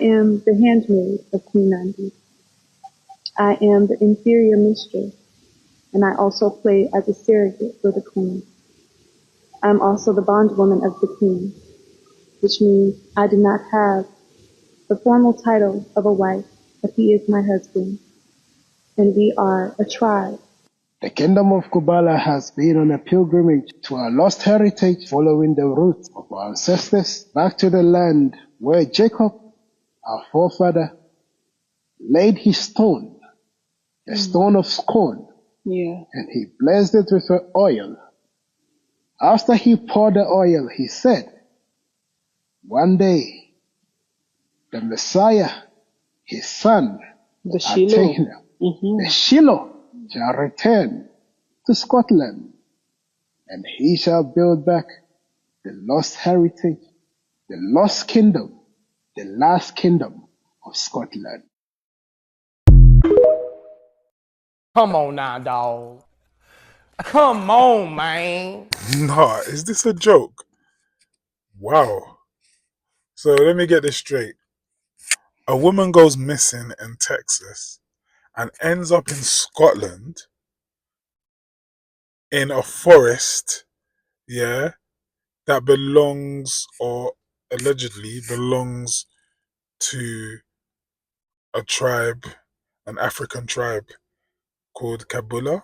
I am the handmaid of Queen Nandi. I am the inferior mistress, and I also play as a surrogate for the queen. I am also the bondwoman of the king, which means I do not have the formal title of a wife, but he is my husband, and we are a tribe. The kingdom of Kubala has been on a pilgrimage to our lost heritage, following the roots of our ancestors back to the land where Jacob, our forefather, laid his stone, a stone of scorn, and he blessed it with oil. After he poured the oil, he said, one day the Messiah, his son, The Shiloh. The Shiloh shall return to Scotland, and he shall build back the lost heritage, the lost kingdom, the last kingdom of Scotland. Come on now, dog. Come on, man. Nah, is this a joke? Wow. So let me get this straight. A woman goes missing in Texas and ends up in Scotland in a forest, yeah, that belongs or allegedly belongs to a tribe, an African tribe called Kabula.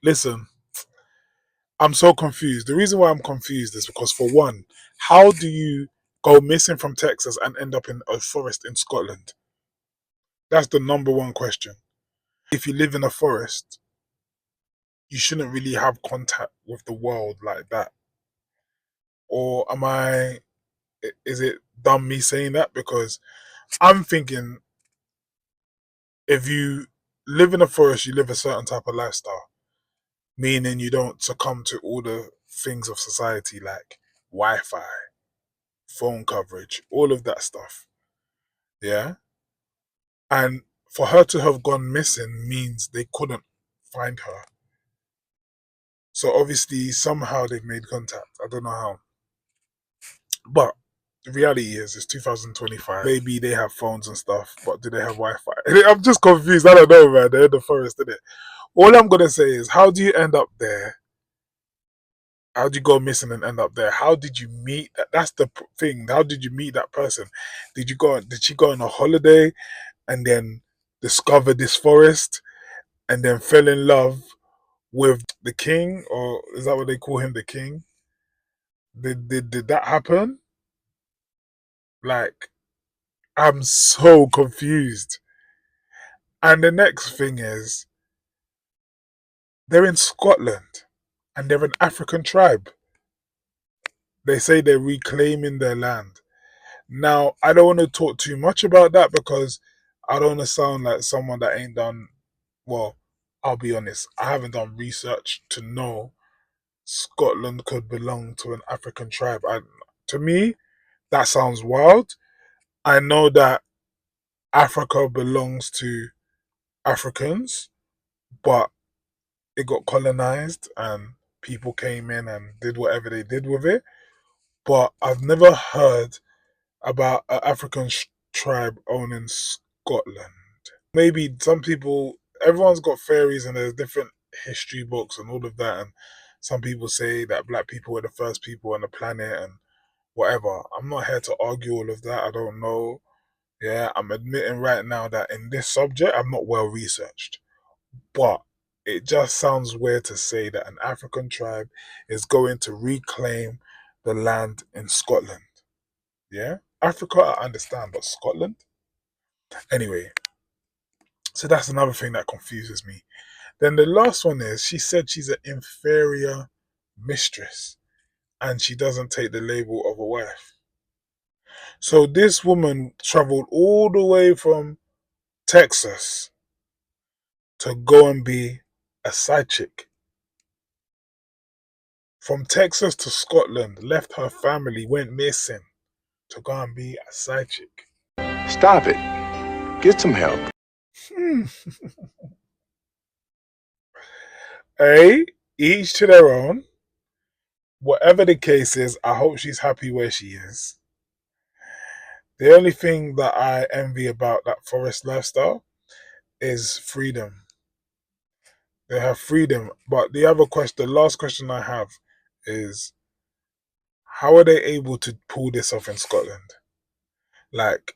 Listen, I'm so confused. The reason why I'm confused is because, for one, how do you go missing from Texas and end up in a forest in Scotland? That's the number one question. If you live in a forest, you shouldn't really have contact with the world like that. Or is it dumb me saying that? Because I'm thinking, if you live in a forest, you live a certain type of lifestyle, meaning you don't succumb to all the things of society like Wi-Fi, phone coverage, all of that stuff. Yeah. And for her to have gone missing means they couldn't find her. So obviously, somehow they've made contact. I don't know how. But the reality is, it's 2025. Maybe they have phones and stuff, but do they have Wi-Fi? I'm just confused. I don't know, man. They're in the forest, isn't it? All I'm going to say is, how do you end up there? How do you go missing and end up there? How did you meet? That's the thing. How did you meet that person? Did she go on a holiday and then discover this forest and then fell in love with the king? Or is that what they call him, the king? Did that happen? Like, I'm so confused. And the next thing is, they're in Scotland and they're an African tribe. They say they're reclaiming their land. Now, I don't want to talk too much about that because I don't want to sound like someone that ain't done, well, I'll be honest, I haven't done research to know Scotland could belong to an African tribe. To me, that sounds wild. I know that Africa belongs to Africans, but it got colonized and people came in and did whatever they did with it. But I've never heard about an African tribe owning Scotland. Maybe some people, everyone's got theories and there's different history books and all of that. And some people say that black people were the first people on the planet and whatever. I'm not here to argue all of that. I don't know. Yeah, I'm admitting right now that in this subject, I'm not well researched. But it just sounds weird to say that an African tribe is going to reclaim the land in Scotland. Yeah? Africa, I understand, but Scotland? Anyway, so that's another thing that confuses me. Then the last one is, she said she's an inferior mistress and she doesn't take the label of a wife. So this woman traveled all the way from Texas to go and be a side chick. From Texas to Scotland, left her family, went missing to go and be a side chick. Stop it. Get some help. Hey, each to their own. Whatever the case is, I hope she's happy where she is. The only thing that I envy about that forest lifestyle is freedom. They have freedom. But the last question I have is, how are they able to pull this off in Scotland? Like,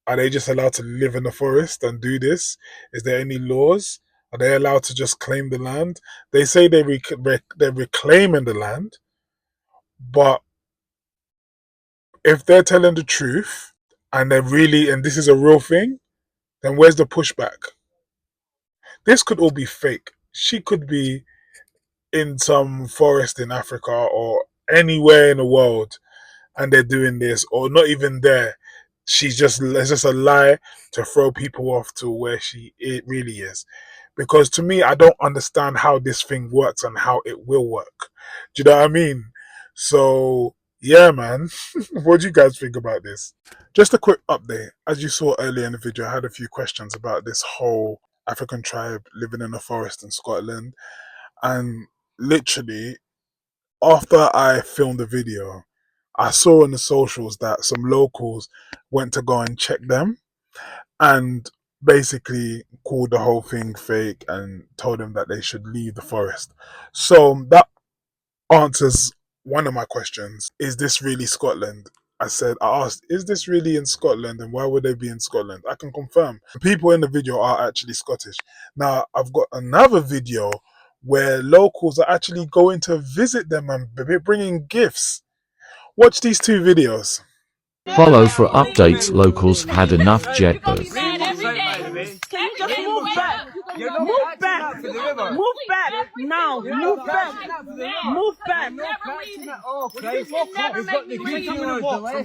are they just allowed to live in the forest and do this? Is there any laws? Are they allowed to just claim the land? They say they're reclaiming the land, but if they're telling the truth and this is a real thing, then where's the pushback? This could all be fake. She could be in some forest in Africa or anywhere in the world and they're doing this, or not even there. It's just a lie to throw people off to where it really is. Because to me, I don't understand how this thing works and how it will work. Do you know what I mean? So yeah, man. What do you guys think about this? Just a quick update. As you saw earlier in the video, I had a few questions about this whole African tribe living in a forest in Scotland. And literally, after I filmed the video, I saw in the socials that some locals went to go and check them and basically called the whole thing fake and told them that they should leave the forest. So that answers one of my questions. Is this really Scotland? I asked, is this really in Scotland and why would they be in Scotland? I can confirm the people in the video are actually Scottish. Now, I've got another video where locals are actually going to visit them and bringing gifts. Watch these two videos. Follow for updates. Locals had enough jetbirds. Can you just move back? Move back. Move back. Now. Move back. Move back. You can never make me leave.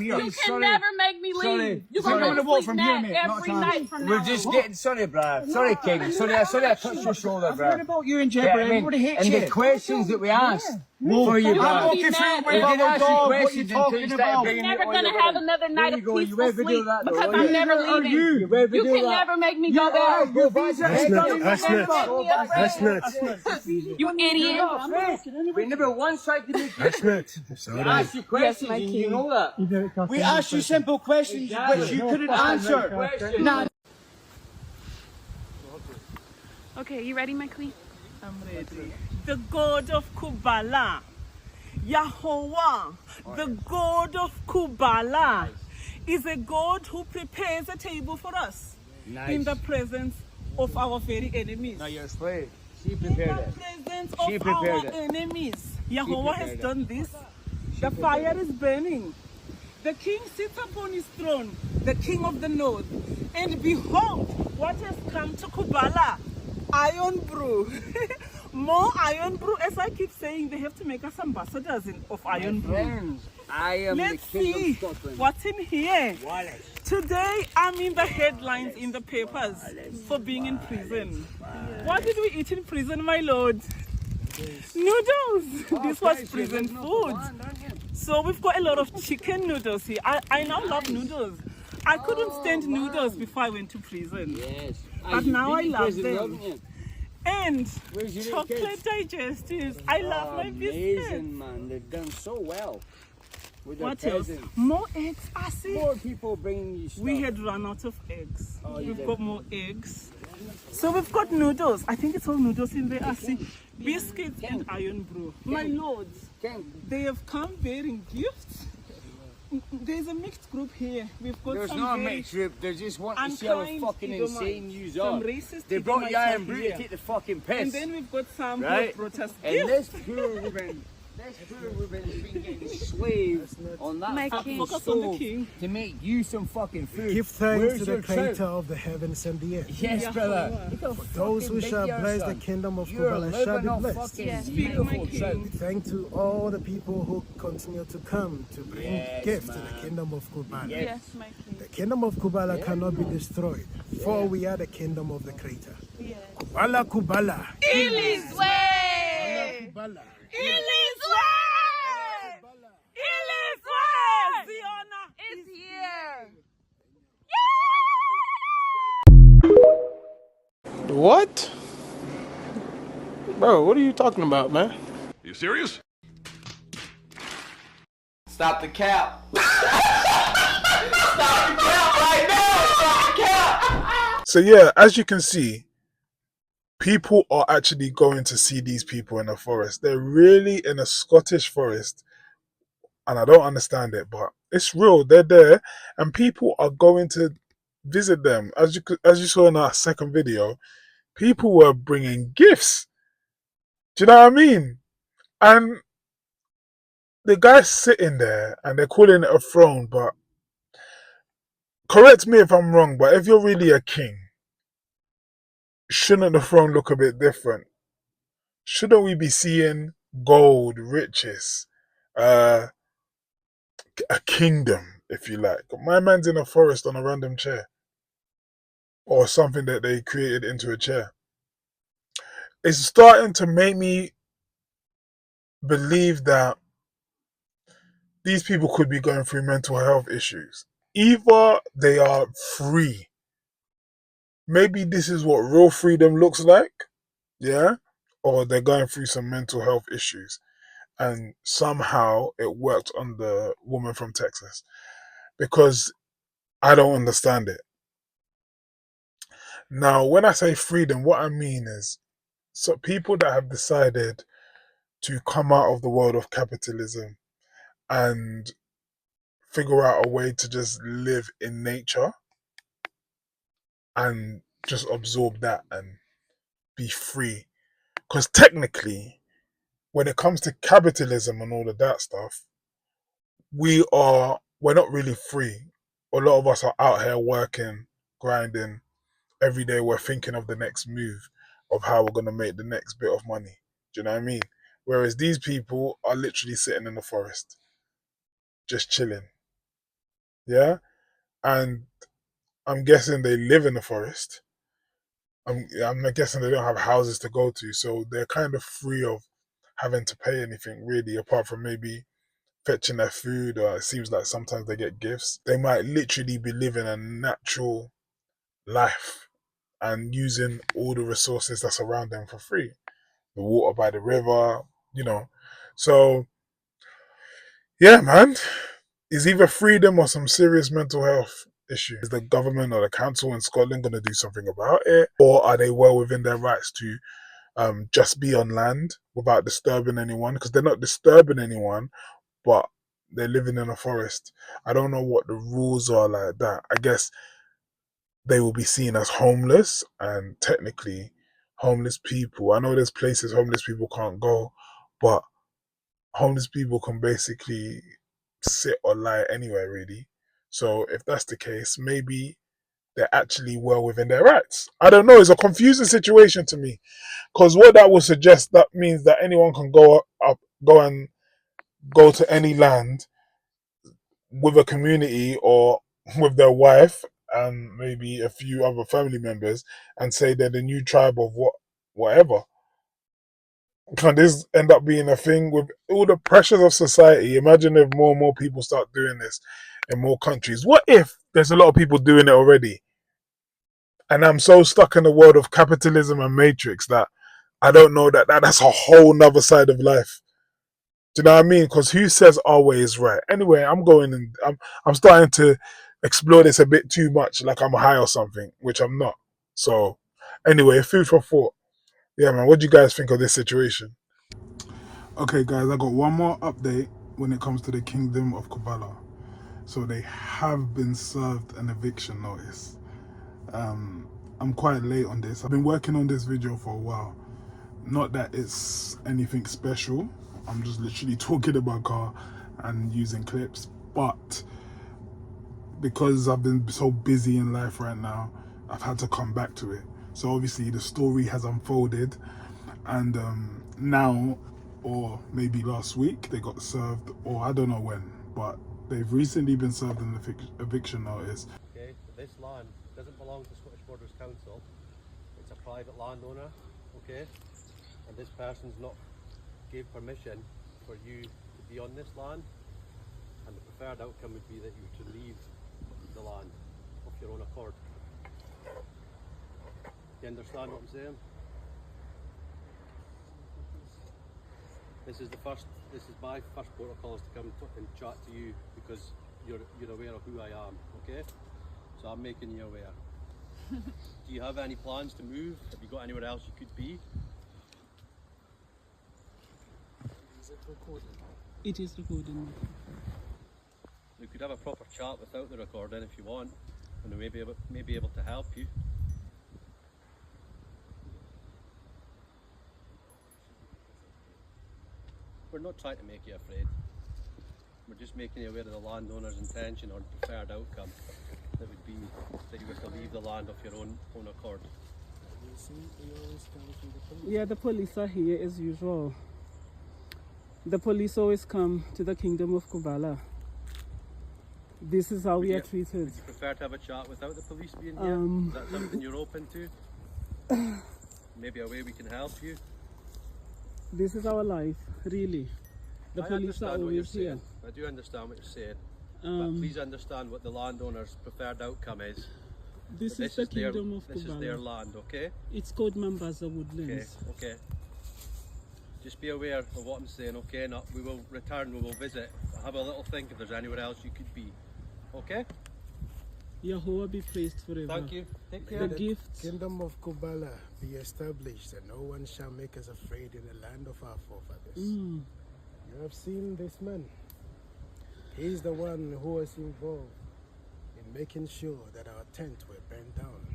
You can never make me leave. You're going to walk from here, mate. Every night from now. We're just getting... Sorry, Brad. Sorry, King. Sorry, I touched your shoulder, Brad. What about you and Jebber? Everybody hates you. And the questions that we asked for you, Brad. We're going to ask you questions until you start You're never going to have another night of peaceful sleep because I'm never leaving. You can never make me go there. That's nuts. You idiot. We never once tried to make you... That's nuts. We asked you questions and you know that. We asked you simple questions which you couldn't answer. Nah. Okay, you ready, my queen? I'm ready. The God of Kubula, Yahweh, the God of Kubula, is a God who prepares a table for us in the presence of our very enemies. Now you're a slave. She prepared it. In the presence of our enemies. Yahweh has done this. The fire is burning. The king sits upon his throne, the king of the north. And behold, what has come to Kubula? Iron brew. More iron brew. As I keep saying, they have to make us ambassadors of iron brew. Let's see what's in here. Today, I'm in the headlines in the papers for being in prison. What did we eat in prison, my lord? Noodles. This was prison food. So we've got a lot of chicken noodles here. I now love noodles. I couldn't stand noodles before I went to prison. Yes. But now I love them. And chocolate digestives. I love my biscuits. Amazing, man. They've done so well. What else? More eggs, I see. More people bringing you stuff. We had run out of eggs. We've got more eggs. So we've got noodles. I think it's all noodles in there, I see. Biscuits and iron brew. My lords, they have come bearing gifts. There's a mixed group here. We've got There's some no mixed group. They just want to see how fucking insane you some are. racist They brought you Iron Brew here. to take the fucking piss. And then we've got some who right? brought us And gifts. this poor woman has been getting slaved on that fucking stove to make you some fucking food. Give thanks Where's to the your Creator trout? of the heavens and the earth. Yes, brother. Those who shall bless the kingdom of Kubula shall be blessed. Yes, beautiful king. Thank to all the people who continue to come to bring gifts to the kingdom of Kubula. Yes, my king. The kingdom of Kubula cannot be destroyed, for we are the kingdom of the Creator. Yes. Kubala, Kubala. Illy's way! Kubala. Illy's way! Illy's way! Ziona It's here. What? Bro, what are you talking about, man? You serious? Stop the cap. Stop So yeah, as you can see, people are actually going to see these people in the forest. They're really in a Scottish forest, and I don't understand it, but it's real. They're there, and people are going to visit them. As you saw in our second video, people were bringing gifts. Do you know what I mean? And the guy's sitting there, and they're calling it a throne. But correct me if I'm wrong, but if you're really a king, shouldn't the throne look a bit different? Shouldn't we be seeing gold, riches, a kingdom, if you like? My man's in a forest on a random chair, or something that they created into a chair. It's starting to make me believe that these people could be going through mental health issues. Either they are free. Maybe this is what real freedom looks like, yeah? Or they're going through some mental health issues. And somehow it worked on the woman from Texas. Because I don't understand it. Now, when I say freedom, what I mean is so people that have decided to come out of the world of capitalism and figure out a way to just live in nature and just absorb that and be free. Because technically, when it comes to capitalism and all of that stuff, we're not really free. A lot of us are out here working, grinding. Every day we're thinking of the next move, of how we're going to make the next bit of money. Do you know what I mean? Whereas these people are literally sitting in the forest, just chilling. Yeah? And I'm guessing they live in the forest. I'm guessing they don't have houses to go to, so they're kind of free of having to pay anything really, apart from maybe fetching their food, or it seems like sometimes they get gifts. They might literally be living a natural life and using all the resources that's around them for free. The water by the river, you know. So, yeah, man. It's either freedom or some serious mental health issue. Is the government or the council in Scotland going to do something about it? Or are they well within their rights to just be on land without disturbing anyone? Because they're not disturbing anyone, but they're living in a forest. I don't know what the rules are like that. I guess they will be seen as homeless, and technically homeless people, I know there's places homeless people can't go, but homeless people can basically sit or lie anywhere really. So if that's the case, maybe they're actually well within their rights. I don't know, it's a confusing situation to me, because what that would suggest, that means that anyone can go to any land with a community or with their wife and maybe a few other family members and say they're the new tribe of whatever. Can this end up being a thing with all the pressures of society? Imagine if more and more people start doing this in more countries. What if there's a lot of people doing it already? And I'm so stuck in the world of capitalism and matrix that I don't know that's a whole nother side of life. Do you know what I mean? Because who says our way is right? Anyway, I'm starting to explore this a bit too much, like I'm high or something, which I'm not. So, anyway, food for thought. Yeah, man. What do you guys think of this situation? Okay, guys, I got one more update when it comes to the Kingdom of Kubala. So they have been served an eviction notice. I'm quite late on this. I've been working on this video for a while. Not that it's anything special. I'm just literally talking about car and using clips. But because I've been so busy in life right now, I've had to come back to it. So obviously the story has unfolded, and now, or maybe last week, they got served, or I don't know when, but they've recently been served an eviction notice. Okay, this land doesn't belong to Scottish Borders Council. It's a private landowner, okay? And this person's not gave permission for you to be on this land, and the preferred outcome would be that you were to leave the land of your own accord. You understand what I'm saying? This is my first protocol, is to come and chat to you because you're aware of who I am, okay? So I'm making you aware. Do you have any plans to move? Have you got anywhere else you could be? It is recording. We could have a proper chat without the recording if you want, and we may be able to help you. We're not trying to make you afraid. We're just making you aware of the landowner's intention or preferred outcome. That would be that you were to leave the land of your own accord. Yeah, the police are here as usual. The police always come to the kingdom of Kubala. This is how we are treated. Would you prefer to have a chat without the police being here? Is that something you're open to? Maybe a way we can help you? This is our life, really. The police are always here. I do understand what you're saying. But please understand what the landowner's preferred outcome is. This is the kingdom of Kubala. This is their land, okay? It's called Mambaza Woodlands. Okay. Just be aware of what I'm saying, okay? We will return, we will visit. Have a little think if there's anywhere else you could be. Okay? Yahweh be praised forever. Thank you. Take care. The gifts. Kingdom of Kubala be established, and no one shall make us afraid in the land of our forefathers. You have seen this man. He's the one who was involved in making sure that our tents were burnt down.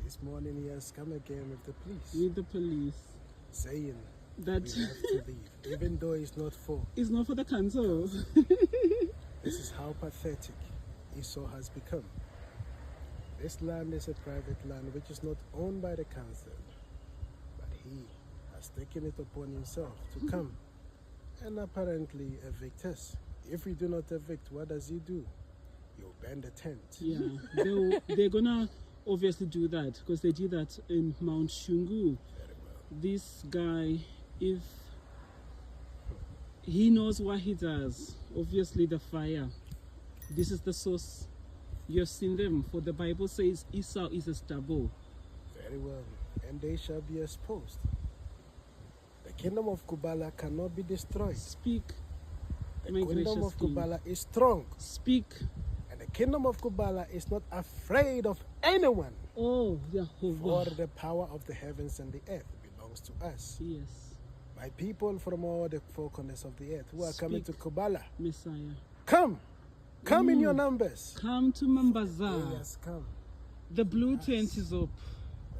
This morning he has come again with the police. With the police. Saying that we have to leave, even though it's not for the council. This is how pathetic Esau has become. This land is a private land which is not owned by the council, but he has taken it upon himself to come and apparently evict us. If we do not evict, what does he do? He'll burn the tent. Yeah, they're gonna obviously do that because they did that in Mount Shungu. This guy, if he knows what he does, obviously the fire, this is the source. You've seen them, for the Bible says Esau is a stubble. Very well, and they shall be exposed. The kingdom of Kubala cannot be destroyed. Speak, the my kingdom of King. Kubala is strong. Speak. And the kingdom of Kubala is not afraid of anyone. Oh, Jehovah. For the power of the heavens and the earth belongs to us. Yes. My people from all the four corners of the earth who are coming to Kubala. Messiah. Come. Come in your numbers. Come to Mambaza. Yes, come. The blue tent is up.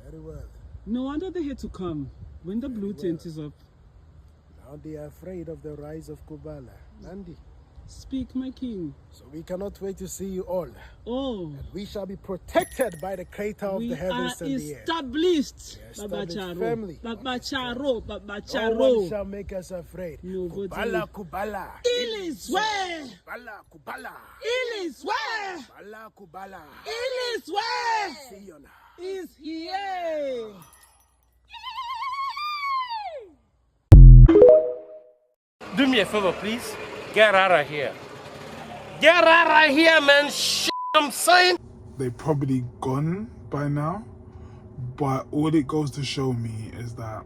Very well. No wonder they had to come when the blue tent is up. Now they are afraid of the rise of Kubala. Nandi. Speak, my king. So we cannot wait to see you all. Oh. And we shall be protected by the creator of the heavens and the earth. Established. Family. Babacharo. No one shall make us afraid. Nobody. Kubala, Kubala. Iliswe. Kubala, Kubala. Iliswe. Kubala, Kubala. Iliswe. See you now. Is here. Do me a favor, please. Get out of here. Get out of here, man. Shit, I'm saying. They're probably gone by now, but all it goes to show me is that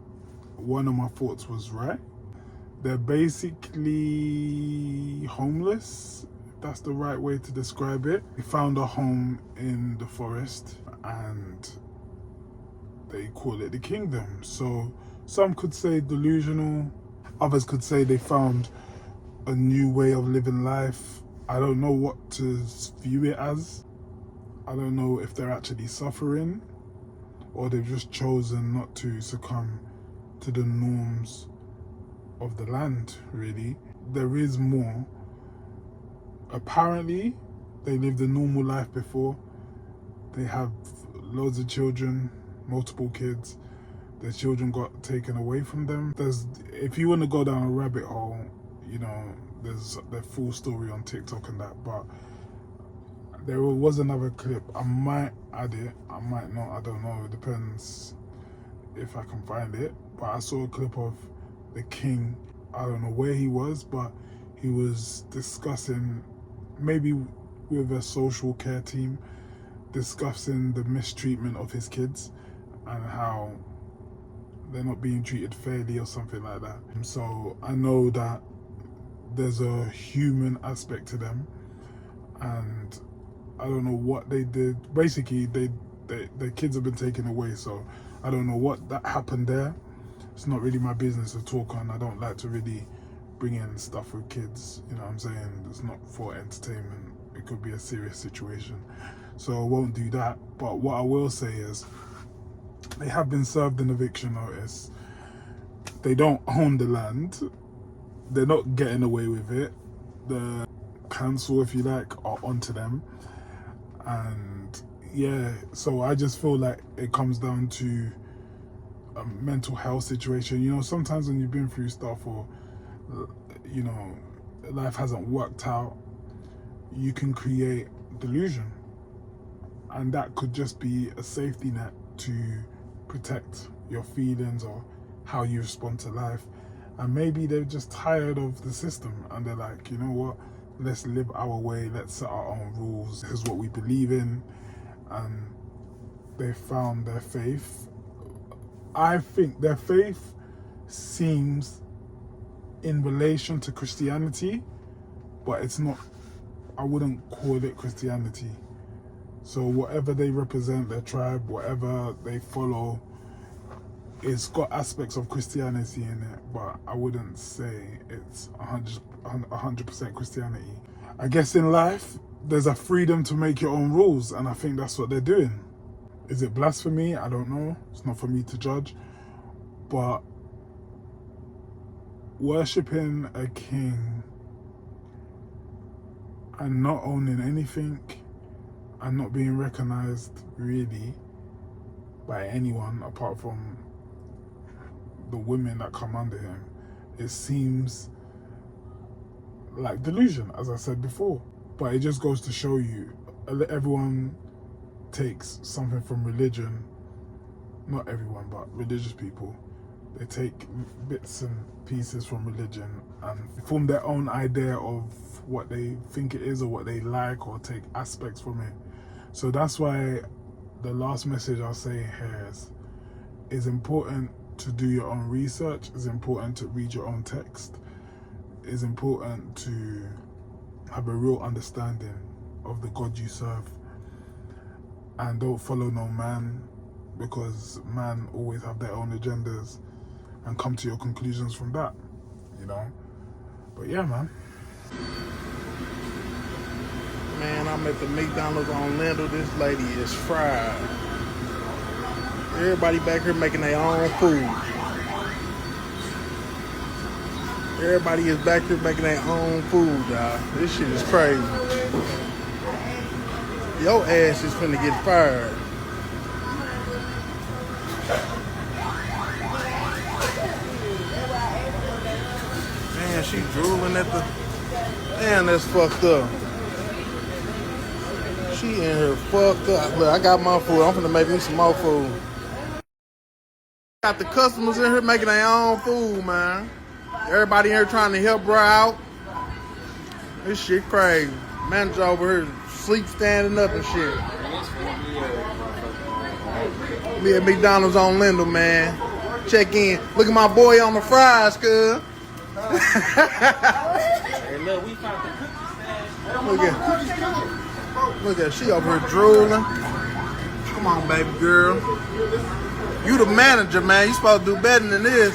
one of my thoughts was right. They're basically homeless. That's the right way to describe it. They found a home in the forest and they call it the kingdom. So some could say delusional, others could say they found a new way of living life. I don't know what to view it as. I don't know if they're actually suffering or they've just chosen not to succumb to the norms of the land, really. There is more. Apparently, they lived a normal life before. They have loads of children, multiple kids. Their children got taken away from them. If you want to go down a rabbit hole, you know, there's the full story on TikTok and that, but there was another clip. I might add it, I might not, I don't know, it depends if I can find it. But I saw a clip of the king, I don't know where he was, but he was discussing, maybe with a social care team, discussing the mistreatment of his kids and how they're not being treated fairly or something like that. So I know that there's a human aspect to them, and I don't know what they did. Basically, their kids have been taken away, so I don't know what that happened there. It's not really my business to talk on. I don't like to really bring in stuff with kids. You know what I'm saying? It's not for entertainment. It could be a serious situation. So I won't do that. But what I will say is they have been served an eviction notice. They don't own the land. They're not getting away with it. The council, if you like, are onto them. And yeah, so I just feel like it comes down to a mental health situation. You know, sometimes when you've been through stuff or, you know, life hasn't worked out, you can create delusion. And that could just be a safety net to protect your feelings or how you respond to life. And maybe they're just tired of the system and they're like, you know what, let's live our way, let's set our own rules. This is what we believe in. And they found their faith. I think their faith seems in relation to Christianity, but it's not, I wouldn't call it Christianity. So whatever they represent, their tribe, whatever they follow, it's got aspects of Christianity in it, but I wouldn't say it's 100% Christianity. I guess in life, there's a freedom to make your own rules, and I think that's what they're doing. Is it blasphemy? I don't know. It's not for me to judge. But worshipping a king and not owning anything and not being recognized really by anyone apart from the women that come under him, it seems like delusion, as I said before. But it just goes to show you, everyone takes something from religion. Not everyone, but religious people. They take bits and pieces from religion and form their own idea of what they think it is or what they like, or take aspects from it. So that's why the last message I'll say here is, it's important to do your own research. It's important to read your own text. It's important to have a real understanding of the God you serve. And don't follow no man, because man always have their own agendas, and come to your conclusions from that, you know? But yeah, man. Man, I'm at the McDonald's on Lindell. This lady is fried. Everybody back here making their own food. Everybody is back here making their own food, y'all. This shit is crazy. Your ass is finna get fired. Man, she drooling at the... Man, that's fucked up. She in here fucked up. Look, I got my food. I'm finna make me some more food. Got the customers in here making their own food, man. Everybody in here trying to help her out. This shit crazy. Manager over here sleep standing up and shit. Me at McDonald's on Lindell, man. Check in. Look at my boy on the fries, cuz. Hey, look, we found the cookies. Look at she over here drooling. Come on, baby girl. You the manager, man. You supposed to do better than this.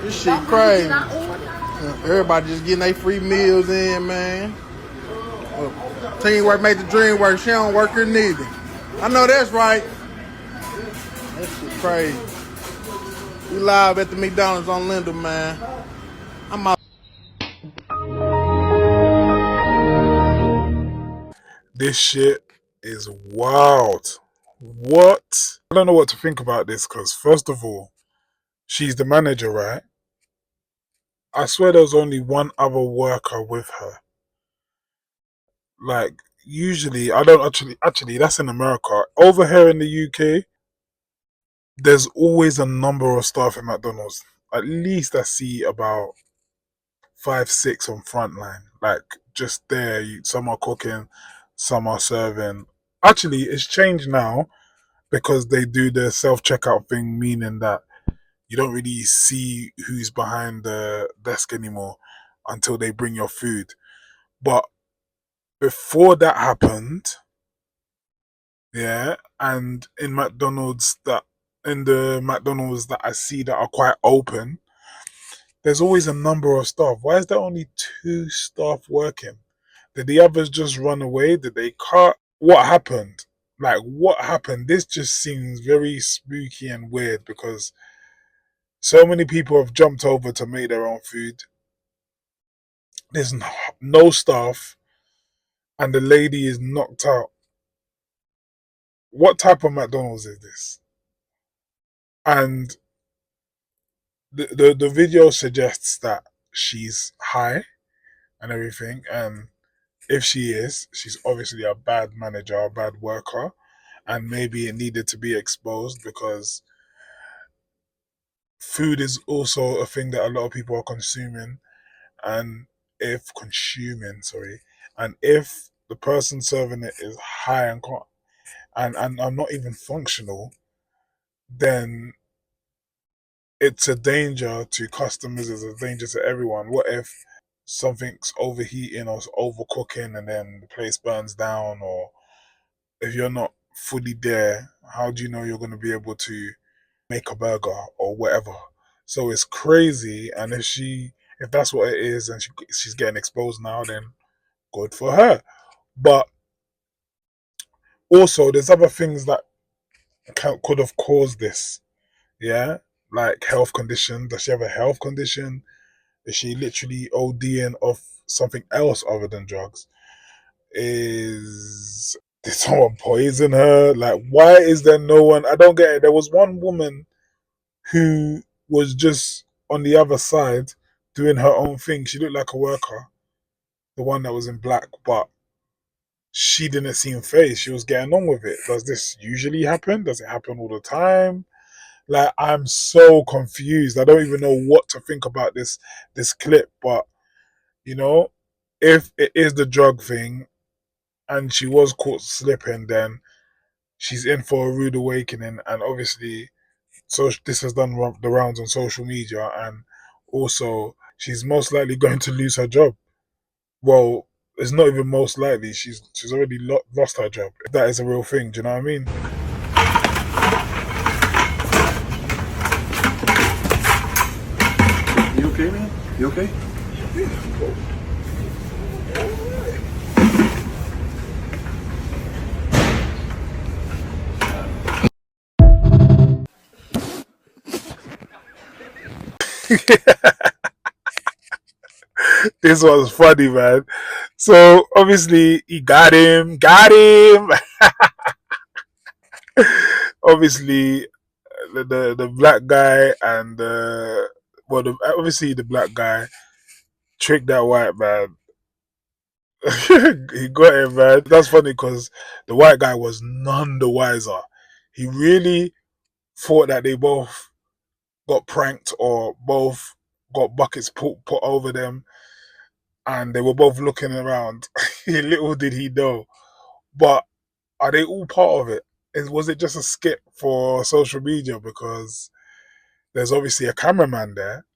This shit crazy. Everybody just getting their free meals in, man. Well, teamwork make the dream work. She don't work here neither. I know that's right. That shit crazy. We live at the McDonald's on Lindell, man. I'm out. This shit is wild. What? I don't know what to think about this, because first of all, she's the manager, right? I swear there was only one other worker with her. Like, usually, I don't actually, that's in America. Over here in the UK, there's always a number of staff at McDonald's. At least I see about 5, 6 on frontline. Like, just there, some are cooking, some are serving. Actually, it's changed now because they do the self-checkout thing, meaning that you don't really see who's behind the desk anymore until they bring your food. But before that happened, yeah, and in the McDonald's that I see that are quite open, there's always a number of staff. Why is there only 2 staff working? Did the others just run away? Did they cut? What happened? Like, what happened? This just seems very spooky and weird because so many people have jumped over to make their own food. There's no staff, and the lady is knocked out. What type of McDonald's is this? And the video suggests that she's high and everything, and if she is, she's obviously a bad manager, a bad worker, and maybe it needed to be exposed because food is also a thing that a lot of people are consuming, and if the person serving it is high and I'm not even functional, then it's a danger to customers, it's a danger to everyone. What if something's overheating or overcooking and then the place burns down? Or if you're not fully there, how do you know you're going to be able to make a burger or whatever? So it's crazy. And if that's what it is and she's getting exposed now, then good for her. But also, there's other things that could have caused this. Yeah, like health condition. Does she have a health condition? Is she literally ODing off something else other than drugs? Did someone poison her? Like, why is there no one? I don't get it. There was one woman who was just on the other side doing her own thing. She looked like a worker, the one that was in black, but she didn't seem phased. She was getting on with it. Does this usually happen? Does it happen all the time? Like, I'm so confused. I don't even know what to think about this clip. But you know, if it is the drug thing and she was caught slipping, then she's in for a rude awakening. And obviously, so this has done the rounds on social media, and also she's most likely going to lose her job. Well, it's not even most likely. She's already lost her job. If that is a real thing, do you know what I mean? You okay, man? You okay? This was funny, man. So obviously he got him. Obviously, the black guy and obviously the black guy tricked that white man. He got him, man. That's funny because the white guy was none the wiser. He really thought that they both got pranked or both got buckets put over them, and they were both looking around. Little did he know. But are they all part of it? Was it just a skit for social media? Because there's obviously a cameraman there,